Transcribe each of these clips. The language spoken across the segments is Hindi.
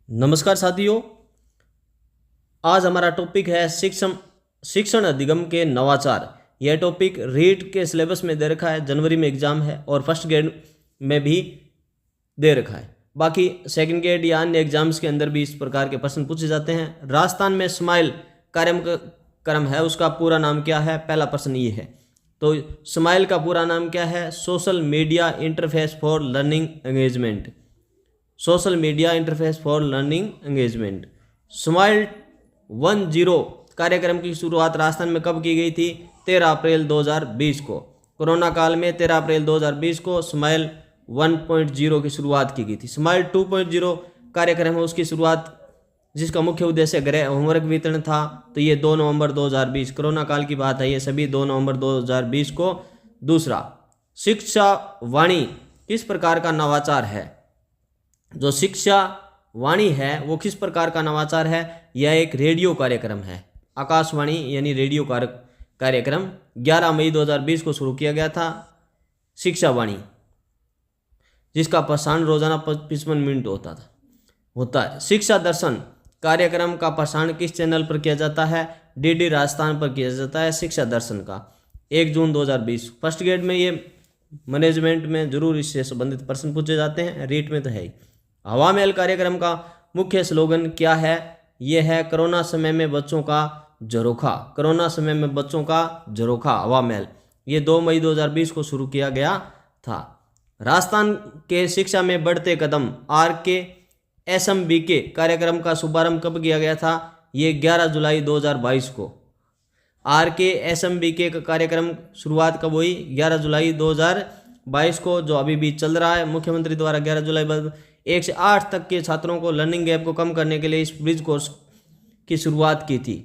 नमस्कार साथियों। आज हमारा टॉपिक है शिक्षण अधिगम के नवाचार। यह टॉपिक रीट के सिलेबस में दे रखा है, जनवरी में एग्जाम है और फर्स्ट ग्रेड में भी दे रखा है। बाकी सेकंड ग्रेड या अन्य एग्जाम्स के अंदर भी इस प्रकार के प्रश्न पूछे जाते हैं। राजस्थान में स्माइल कार्यक्रम है, उसका पूरा नाम क्या है? पहला प्रश्न ये है। तो स्माइल का पूरा नाम क्या है? Social media interface for learning engagement. Social media interface for learning engagement. Smile 10 कार्यक्रम की शुरुआत राजस्थान में कब की गई थी? 13 अप्रैल 2020 को। कोरोना काल में 13 अप्रैल 2020 को स्माइल 1.0 की शुरुआत की गई थी। स्माइल 2.0 कार्यक्रम है, उसकी शुरुआत जिसका मुख्य उद्देश्य गृह होमवर्क वितरण था, तो ये 2 नवंबर 2020, कोरोना काल की बात है, ये सभी 2 नवंबर 2020 को। दूसरा, शिक्षा वाणी किस प्रकार का नवाचार है? जो शिक्षा वाणी है वो किस प्रकार का नवाचार है? यह एक रेडियो कार्यक्रम है। आकाशवाणी यानी रेडियो कार्यक्रम 11 मई 2020 को शुरू किया गया था। शिक्षा वाणी जिसका प्रसारण रोजाना 55 मिनट होता है। शिक्षा दर्शन कार्यक्रम का प्रसारण किस चैनल पर किया जाता है? डीडी राजस्थान पर किया जाता है। शिक्षा दर्शन का 1 जून 2020। फर्स्ट ग्रेड में ये मैनेजमेंट में जरूर इससे संबंधित प्रश्न पूछे जाते हैं, रीट में तो है ही। हवा महल कार्यक्रम का मुख्य स्लोगन क्या है? यह है कोरोना समय में बच्चों का झरोखा। कोरोना समय में बच्चों का झरोखा, हवा महल। ये 2 मई 2020 को शुरू किया गया था। राजस्थान के शिक्षा में बढ़ते कदम RKSMBK कार्यक्रम का शुभारंभ कब किया गया था? ये 11 जुलाई 2022 को। RKSMBK का कार्यक्रम शुरुआत कब हुई? 11 जुलाई 2022 को, जो अभी भी चल रहा है। मुख्यमंत्री द्वारा 11 जुलाई 1 से 8 तक के छात्रों को लर्निंग गैप को कम करने के लिए इस ब्रिज कोर्स की शुरुआत की थी।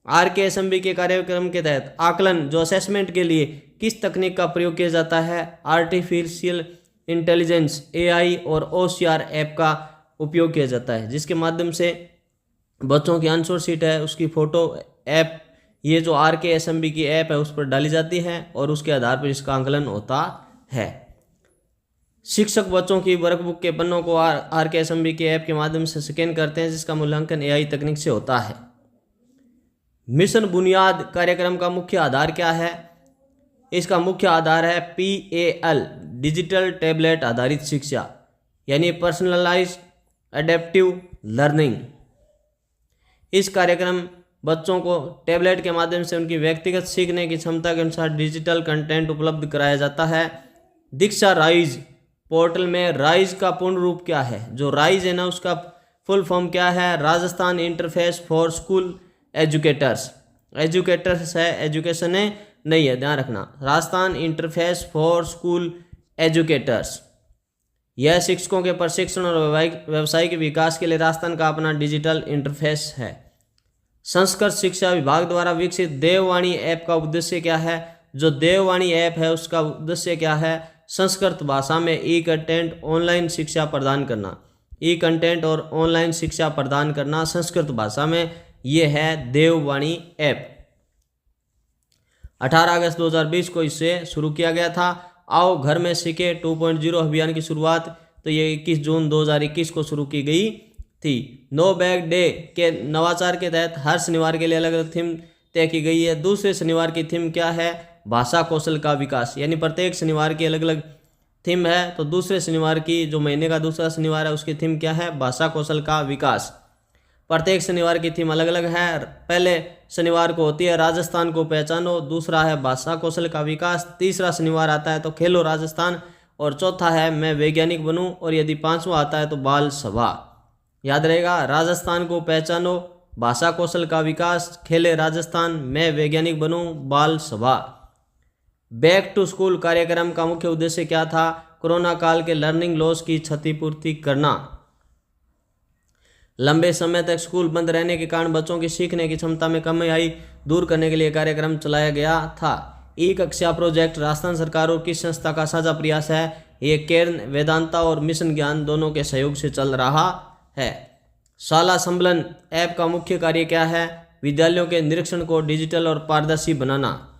RKSMBK के कार्यक्रम के तहत आकलन जो असेसमेंट के लिए किस तकनीक का प्रयोग किया जाता है? आर्टिफिशियल इंटेलिजेंस AI और OCR ऐप का उपयोग किया जाता है, जिसके माध्यम से बच्चों की आंसर शीट है उसकी फोटो ऐप, ये जो RKSMBK ऐप है उस पर डाली जाती है और उसके आधार पर इसका आकलन होता है। शिक्षक बच्चों की वर्कबुक के पन्नों को RKSMBK ऐप के माध्यम से स्कैन करते हैं, जिसका मूल्यांकन AI तकनीक से होता है। मिशन बुनियाद कार्यक्रम का मुख्य आधार क्या है? इसका मुख्य आधार है PAL, डिजिटल टैबलेट आधारित शिक्षा, यानी पर्सनलाइज्ड एडेप्टिव लर्निंग। इस कार्यक्रम बच्चों को टैबलेट के माध्यम से उनकी व्यक्तिगत सीखने की क्षमता के अनुसार डिजिटल कंटेंट उपलब्ध कराया जाता है। दीक्षा राइज पोर्टल में राइज का पूर्ण रूप क्या है? जो राइज है ना, उसका फुल फॉर्म क्या है? Rajasthan interface for school educators. Educators है, एजुकेशन है नहीं है, ध्यान रखना। Rajasthan interface for school educators, यह शिक्षकों के प्रशिक्षण और व्यवसायिक विकास के लिए राजस्थान का अपना डिजिटल इंटरफेस है। संस्कृत शिक्षा विभाग द्वारा विकसित देववाणी ऐप का उद्देश्य क्या है? जो देववाणी ऐप है उसका उद्देश्य क्या है? संस्कृत भाषा में कंटेंट ऑनलाइन शिक्षा प्रदान करना। कंटेंट और ऑनलाइन शिक्षा प्रदान करना संस्कृत भाषा में, ये है देववाणी ऐप। 18 अगस्त 2020 को इसे शुरू किया गया था। आओ घर में सीखे 2.0 अभियान की शुरुआत तो ये 21 जून 2021 को शुरू की गई थी। नो बैग डे के नवाचार के तहत हर शनिवार के लिए अलग अलग थीम तय की गई है। दूसरे शनिवार की थीम क्या है? भाषा कौशल का विकास, यानी प्रत्येक शनिवार की अलग अलग थीम है। तो दूसरे शनिवार की, जो महीने का दूसरा शनिवार है, उसकी थीम क्या है? भाषा कौशल का विकास। प्रत्येक शनिवार की थीम अलग अलग है। पहले शनिवार को होती है राजस्थान को पहचानो, दूसरा है भाषा कौशल का विकास, तीसरा शनिवार आता है तो खेलो राजस्थान, और चौथा है मैं वैज्ञानिक बनूं, और यदि पांचवा आता है तो बाल सभा। याद रहेगा, राजस्थान को पहचानो, भाषा कौशल का विकास, खेले राजस्थान, मैं वैज्ञानिक बनूं, बाल सभा। बैक टू स्कूल कार्यक्रम का मुख्य उद्देश्य क्या था? कोरोना काल के लर्निंग लॉस की क्षतिपूर्ति करना। लंबे समय तक स्कूल बंद रहने के कारण बच्चों की सीखने की क्षमता में कमी आई, दूर करने के लिए कार्यक्रम चलाया गया था। कक्षा प्रोजेक्ट राजस्थान सरकार और किस संस्था का साझा प्रयास है? ये केर्न, वेदांता और मिशन ज्ञान दोनों के सहयोग से चल रहा है। शाला संबलन ऐप का मुख्य कार्य क्या है? विद्यालयों के निरीक्षण को डिजिटल और पारदर्शी बनाना।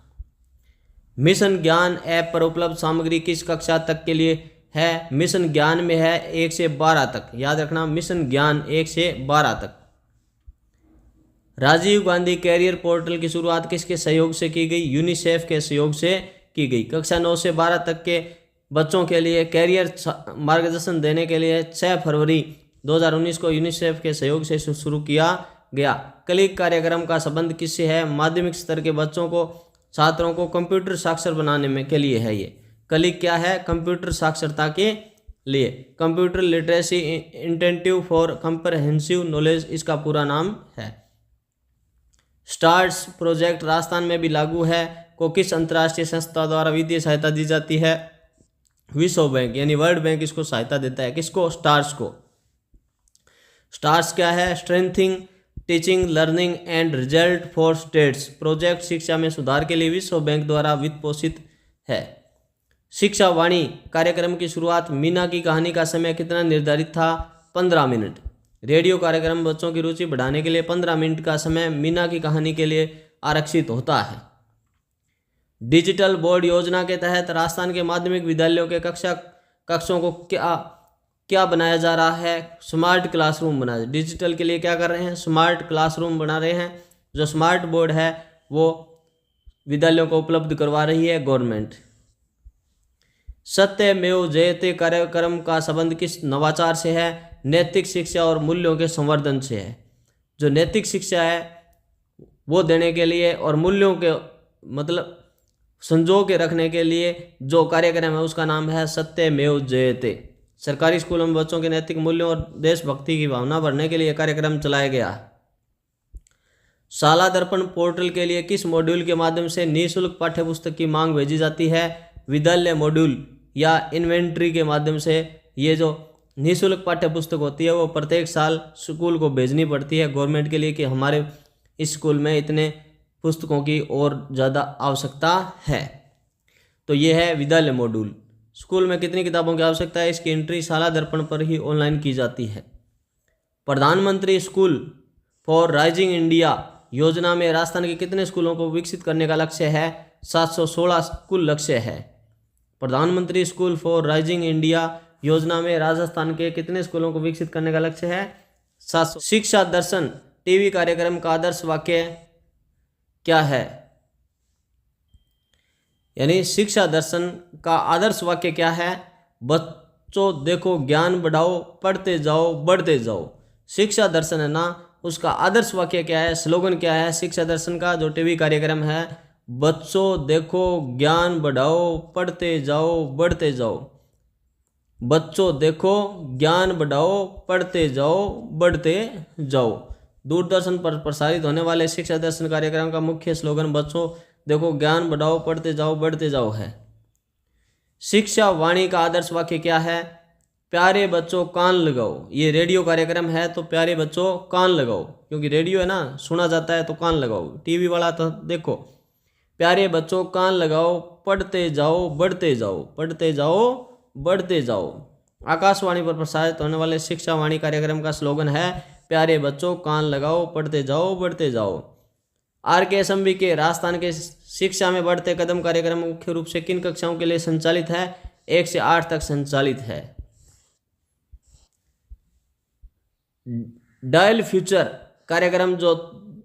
मिशन ज्ञान ऐप पर उपलब्ध सामग्री किस कक्षा तक के लिए है मिशन ज्ञान में है 1 से 12 तक। याद रखना, मिशन ज्ञान 1 से 12 तक। राजीव गांधी कैरियर पोर्टल की शुरुआत किसके सहयोग से की गई? यूनिसेफ के सहयोग से की गई। कक्षा 9 से 12 तक के बच्चों के लिए कैरियर मार्गदर्शन देने के लिए 6 फरवरी 2019 को यूनिसेफ के सहयोग से शुरू किया गया। क्लिक कार्यक्रम का संबंध किससे है? माध्यमिक स्तर के बच्चों को, छात्रों को कंप्यूटर साक्षर बनाने में के लिए है। ये क्लिक क्या है? कंप्यूटर साक्षरता के लिए, computer literacy intensive for comprehensive knowledge इसका पूरा नाम है। स्टार्स प्रोजेक्ट राजस्थान में भी लागू है को किस अंतर्राष्ट्रीय संस्था द्वारा वित्तीय सहायता दी जाती है? विश्व बैंक यानी वर्ल्ड बैंक इसको सहायता देता है। किसको? स्टार्स को। स्टार्स क्या है? Strengthening teaching learning and result for states project शिक्षा में सुधार के लिए विश्व बैंक द्वारा वित्त पोषित है। शिक्षा वाणी कार्यक्रम की शुरुआत मीना की कहानी का समय कितना निर्धारित था? 15 मिनट। रेडियो कार्यक्रम बच्चों की रुचि बढ़ाने के लिए 15 मिनट का समय मीना की कहानी के लिए आरक्षित होता है। डिजिटल बोर्ड योजना के तहत राजस्थान के माध्यमिक विद्यालयों के कक्षों को क्या बनाया जा रहा है? स्मार्ट क्लासरूम बना। डिजिटल के लिए क्या कर रहे हैं? स्मार्ट क्लासरूम बना रहे हैं। जो स्मार्ट बोर्ड है वो विद्यालयों को उपलब्ध करवा रही है गवर्नमेंट। सत्यमेव जयते कार्यक्रम का संबंध किस नवाचार से है? नैतिक शिक्षा और मूल्यों के संवर्धन से है। जो नैतिक शिक्षा है वो देने के लिए और मूल्यों के मतलब संजो के रखने के लिए जो कार्यक्रम है उसका नाम है सत्यमेव जयते। सरकारी स्कूलों में बच्चों के नैतिक मूल्यों और देशभक्ति की भावना बढ़ने के लिए कार्यक्रम चलाया गया। शाला दर्पण पोर्टल के लिए किस मॉड्यूल के माध्यम से निःशुल्क पाठ्यपुस्तक की मांग भेजी जाती है? विद्यालय मॉड्यूल या इन्वेंट्री के माध्यम से ये जो निःशुल्क पाठ्यपुस्तक होती है वो प्रत्येक साल स्कूल को भेजनी पड़ती है गवर्नमेंट के लिए कि हमारे इस स्कूल में इतने पुस्तकों की और ज़्यादा आवश्यकता है। तो ये है विद्यालय मॉड्यूल। स्कूल में कितनी किताबों की आवश्यकता है? इसकी एंट्री शाला दर्पण पर ही ऑनलाइन की जाती है। प्रधानमंत्री स्कूल फॉर राइजिंग इंडिया योजना में राजस्थान के कितने स्कूलों को विकसित करने का लक्ष्य है? 716 कुल लक्ष्य है। प्रधानमंत्री स्कूल फॉर राइजिंग इंडिया योजना में राजस्थान के कितने स्कूलों को विकसित करने का लक्ष्य है? 700। शिक्षा दर्शन टीवी कार्यक्रम का आदर्श वाक्य क्या है? यानी शिक्षा दर्शन का आदर्श वाक्य क्या है? बच्चों देखो ज्ञान बढ़ाओ, पढ़ते जाओ, बढ़ते जाओ। शिक्षा दर्शन है ना, उसका आदर्श वाक्य क्या है, स्लोगन क्या है शिक्षा दर्शन का जो टीवी कार्यक्रम है? बच्चों देखो ज्ञान बढ़ाओ, पढ़ते जाओ, बढ़ते जाओ। बच्चों देखो ज्ञान बढ़ाओ, पढ़ते जाओ, बढ़ते जाओ। दूरदर्शन पर प्रसारित होने वाले शिक्षा दर्शन कार्यक्रम का मुख्य स्लोगन बच्चों देखो ज्ञान बढ़ाओ, पढ़ते जाओ, बढ़ते जाओ है। शिक्षा वाणी का आदर्श वाक्य क्या है? प्यारे बच्चों कान लगाओ। ये रेडियो कार्यक्रम है तो प्यारे बच्चों कान लगाओ, क्योंकि रेडियो है ना, सुना जाता है तो कान लगाओ। टीवी वाला तो देखो प्यारे बच्चों कान लगाओ, पढ़ते जाओ, बढ़ते जाओ, पढ़ते जाओ, बढ़ते जाओ। आकाशवाणी पर प्रसारित होने वाले शिक्षा वाणी कार्यक्रम का स्लोगन है प्यारे बच्चों कान लगाओ, पढ़ते जाओ, बढ़ते जाओ। RKSMB के राजस्थान के शिक्षा में बढ़ते कदम कार्यक्रम मुख्य रूप से किन कक्षाओं के लिए संचालित है? 1 से 8 तक संचालित है। डायल फ्यूचर कार्यक्रम जो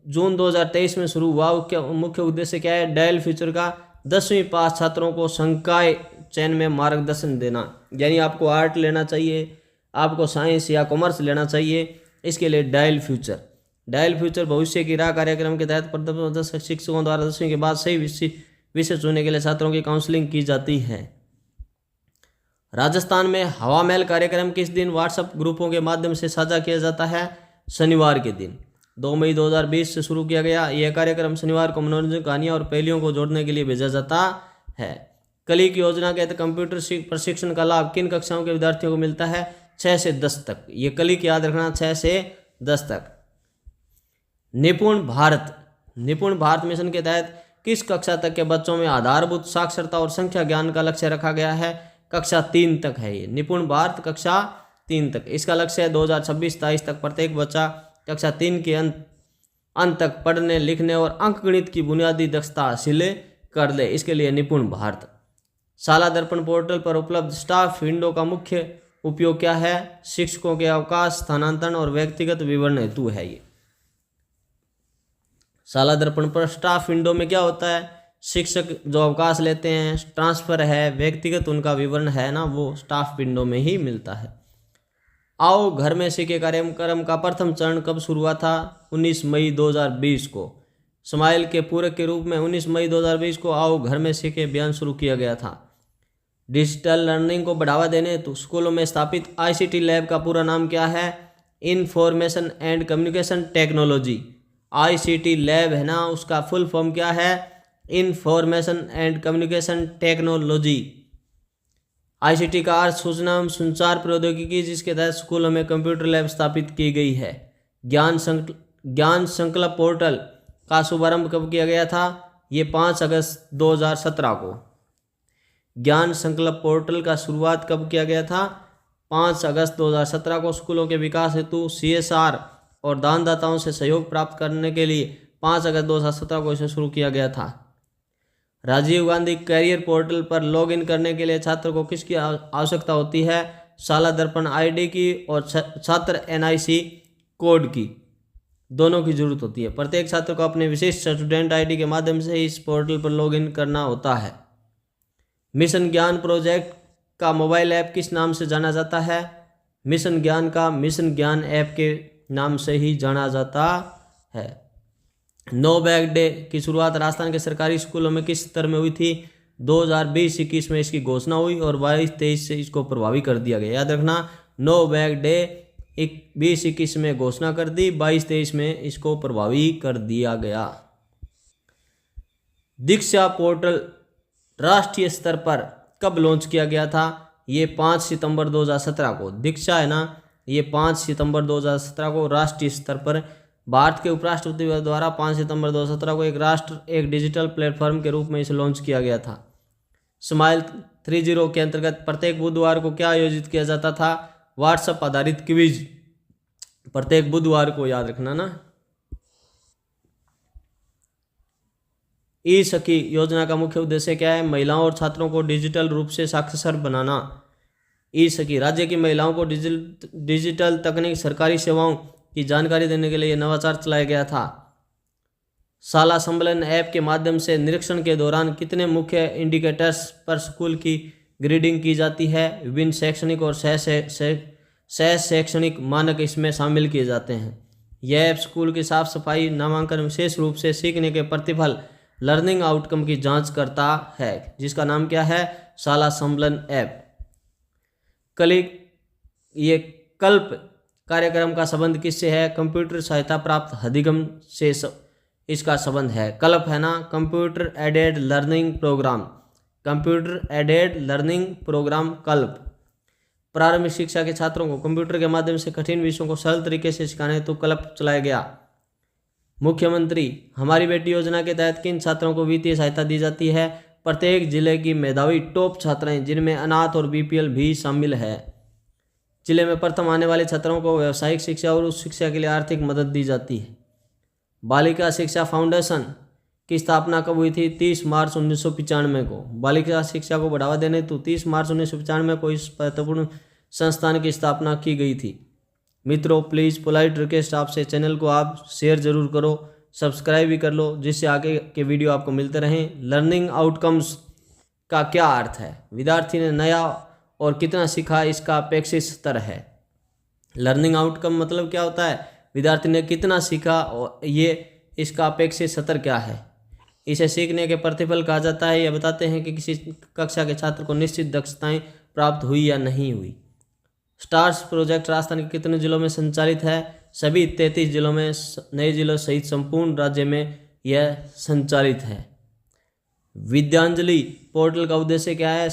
जून 2023 में शुरू हुआ, मुख्य उद्देश्य क्या है? डायल फ्यूचर का 10वीं पास छात्रों को संकाय चयन में मार्गदर्शन देना। यानी आपको आर्ट लेना चाहिए, आपको साइंस या कॉमर्स लेना चाहिए, इसके लिए डायल फ्यूचर। डायल फ्यूचर भविष्य की राह कार्यक्रम के तहत प्रथम शिक्षकों द्वारा 10वीं के बाद सही विषय चुनने के लिए छात्रों की काउंसलिंग की जाती है। राजस्थान में हवा महल कार्यक्रम किस दिन व्हाट्सएप ग्रुपों के माध्यम से साझा किया जाता है? शनिवार के दिन 2 मई 2020 से शुरू किया गया। यह कार्यक्रम शनिवार को मनोरंजन कहानियां और पहेलियों को जोड़ने के लिए भेजा जाता है। क्लिक योजना के तहत कंप्यूटर प्रशिक्षण का लाभ किन कक्षाओं के विद्यार्थियों को मिलता है? 6 से 10 तक। ये क्लिक याद रखना, 6 से 10 तक। निपुण भारत मिशन के तहत किस कक्षा तक के बच्चों में आधारभूत साक्षरता और संख्या ज्ञान का लक्ष्य रखा गया है? कक्षा 3 तक है ये। निपुण भारत कक्षा 3 तक। इसका लक्ष्य है 2026-27 तक प्रत्येक बच्चा कक्षा 3 के अंत तक पढ़ने लिखने और अंकगणित की बुनियादी दक्षता हासिल कर ले। इसके लिए निपुण भारत। शाला दर्पण पोर्टल पर उपलब्ध स्टाफ विंडो का मुख्य उपयोग क्या है? शिक्षकों के अवकाश, स्थानांतरण और व्यक्तिगत विवरण हेतु है। ये शाला दर्पण पर स्टाफ विंडो में क्या होता है? शिक्षक जो अवकाश लेते हैं, ट्रांसफर है, व्यक्तिगत उनका विवरण है ना, वो स्टाफ विंडो में ही मिलता है। आओ घर में सीखे कार्यक्रम का प्रथम चरण कब शुरू हुआ था? 19 मई 2020 को। स्माइल के पूरक के रूप में 19 मई 2020 को आओ घर में सीखे अभियान शुरू किया गया था। डिजिटल लर्निंग को बढ़ावा देने हेतु स्कूलों में स्थापित ICT लैब का पूरा नाम क्या है? Information and communication technology. ICT lab है ना, उसका फुल फॉर्म क्या है? Information and communication technology. ICT का अर्थ सूचना एवं संचार प्रौद्योगिकी, जिसके तहत स्कूलों में कंप्यूटर लैब स्थापित की गई है। ज्ञान संकल्प पोर्टल का शुभारंभ कब किया गया था? ये 5 अगस्त 2017 को। ज्ञान संकल्प पोर्टल का शुरुआत कब किया गया था? 5 अगस्त 2017 को। स्कूलों के विकास हेतु CSR और दानदाताओं से सहयोग प्राप्त करने के लिए 5 अगस्त 2017 को इसे शुरू किया गया था। राजीव गांधी कैरियर पोर्टल पर लॉगिन करने के लिए छात्र को किसकी आवश्यकता होती है? शाला दर्पण ID की और छात्र NIC कोड की, दोनों की जरूरत होती है। प्रत्येक छात्र को अपने विशिष्ट स्टूडेंट ID के माध्यम से इस पोर्टल पर लॉगिन करना होता है। मिशन ज्ञान प्रोजेक्ट का मोबाइल ऐप किस नाम से जाना जाता है? मिशन ज्ञान का मिशन ज्ञान ऐप के नाम से ही जाना जाता है। नो बैग डे की शुरुआत राजस्थान के सरकारी स्कूलों में किस स्तर में हुई थी? 2020-21 में इसकी घोषणा हुई और 22-23 से इसको प्रभावी कर दिया गया। याद रखना, नो बैग डे 20-21 में घोषणा कर दी, 22-23 में इसको प्रभावी कर दिया गया। दीक्षा पोर्टल राष्ट्रीय स्तर पर कब लॉन्च किया गया था? ये 5 सितंबर 2017 को। दीक्षा है ना, ये 5 सितंबर 2017 को राष्ट्रीय स्तर पर भारत के उपराष्ट्रपति द्वारा 5 सितंबर 2017 को एक डिजिटल प्लेटफॉर्म के रूप में इसे लॉन्च किया गया था। स्माइल 30 के अंतर्गत प्रत्येक बुधवार को क्या आयोजित किया जाता था? व्हाट्सएप आधारित क्विज, प्रत्येक बुधवार को, याद रखना ना। ई-सखी योजना का मुख्य उद्देश्य क्या है? महिलाओं और छात्रों को डिजिटल रूप से साक्षर बनाना। ई-सखी राज्य की महिलाओं को डिजिटल तकनीक, सरकारी सेवाओं की जानकारी देने के लिए नवाचार चलाया गया था। शाला सम्मेलन ऐप के माध्यम से निरीक्षण के दौरान कितने मुख्य इंडिकेटर्स पर स्कूल की ग्रेडिंग की जाती है? विभिन्न शैक्षणिक और सह शैक्षणिक मानक इसमें शामिल किए जाते हैं। यह ऐप स्कूल की साफ सफाई, नामांकन, विशेष रूप से सीखने के प्रतिफल, लर्निंग आउटकम की जांच करता है, जिसका नाम क्या है? शाला सम्मेलन ऐप। ये कल्प कार्यक्रम का संबंध किससे है? कंप्यूटर सहायता प्राप्त अधिगम से इसका संबंध है। कल्प है ना, computer aided learning program, computer aided learning program Kalp. प्रारंभिक शिक्षा के छात्रों को कंप्यूटर के माध्यम से कठिन विषयों को सरल तरीके से सिखाने हेतु कल्प चलाया गया। मुख्यमंत्री हमारी बेटी योजना के तहत किन छात्रों को वित्तीय सहायता दी जाती है? प्रत्येक जिले की मेधावी टॉप छात्राएं, जिनमें अनाथ और BPL भी शामिल है। जिले में प्रथम आने वाले छात्रों को व्यावसायिक शिक्षा और उच्च शिक्षा के लिए आर्थिक मदद दी जाती है। बालिका शिक्षा फाउंडेशन की स्थापना कब हुई थी? 30 मार्च 1995 को। बालिका शिक्षा को बढ़ावा देने हेतु 30 मार्च 1995 को इस महत्वपूर्ण संस्थान की स्थापना की गई थी। मित्रों, प्लीज़ पोलाइट रिक्वेस्ट आपसे, चैनल को आप शेयर जरूर करो, सब्सक्राइब भी कर लो, जिससे आगे के वीडियो आपको मिलते रहें। लर्निंग आउटकम्स का क्या अर्थ है? विद्यार्थी ने नया और कितना सीखा, इसका अपेक्षित स्तर है। लर्निंग आउटकम मतलब क्या होता है? विद्यार्थी ने कितना सीखा और ये इसका अपेक्षित स्तर क्या है। इसे सीखने के प्रतिफल कहा जाता है। यह बताते हैं कि किसी कक्षा के छात्र को निश्चित दक्षताएं प्राप्त हुई या नहीं हुई। स्टार्स प्रोजेक्ट राजस्थान के कितने जिलों में संचालित है? सभी 33 जिलों में, नए जिलों सहित संपूर्ण राज्य में यह संचालित है। विद्यांजलि पोर्टल का उद्देश्य क्या है?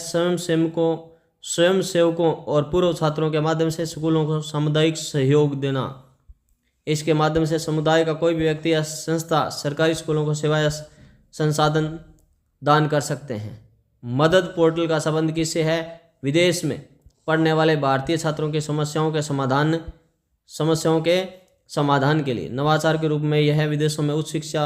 स्वयंसेवकों और पूर्व छात्रों के माध्यम से स्कूलों को सामुदायिक सहयोग देना। इसके माध्यम से समुदाय का कोई भी व्यक्ति या संस्था सरकारी स्कूलों को सेवा या संसाधन दान कर सकते हैं। मदद पोर्टल का संबंध किससे है? विदेश में पढ़ने वाले भारतीय छात्रों की समस्याओं के समाधान के लिए नवाचार के रूप में यह विदेशों में उच्च शिक्षा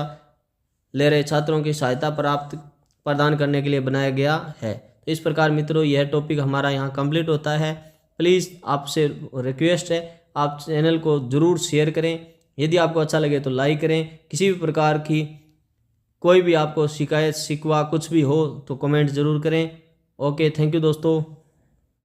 ले रहे छात्रों की सहायता प्रदान करने के लिए बनाया गया है। तो इस प्रकार मित्रों यह टॉपिक हमारा यहाँ कंप्लीट होता है। प्लीज़ आपसे रिक्वेस्ट है आप चैनल को ज़रूर शेयर करें, यदि आपको अच्छा लगे तो लाइक करें। किसी भी प्रकार की कोई भी आपको शिकायत शिकवा कुछ भी हो तो कमेंट ज़रूर करें। ओके, थैंक यू दोस्तों।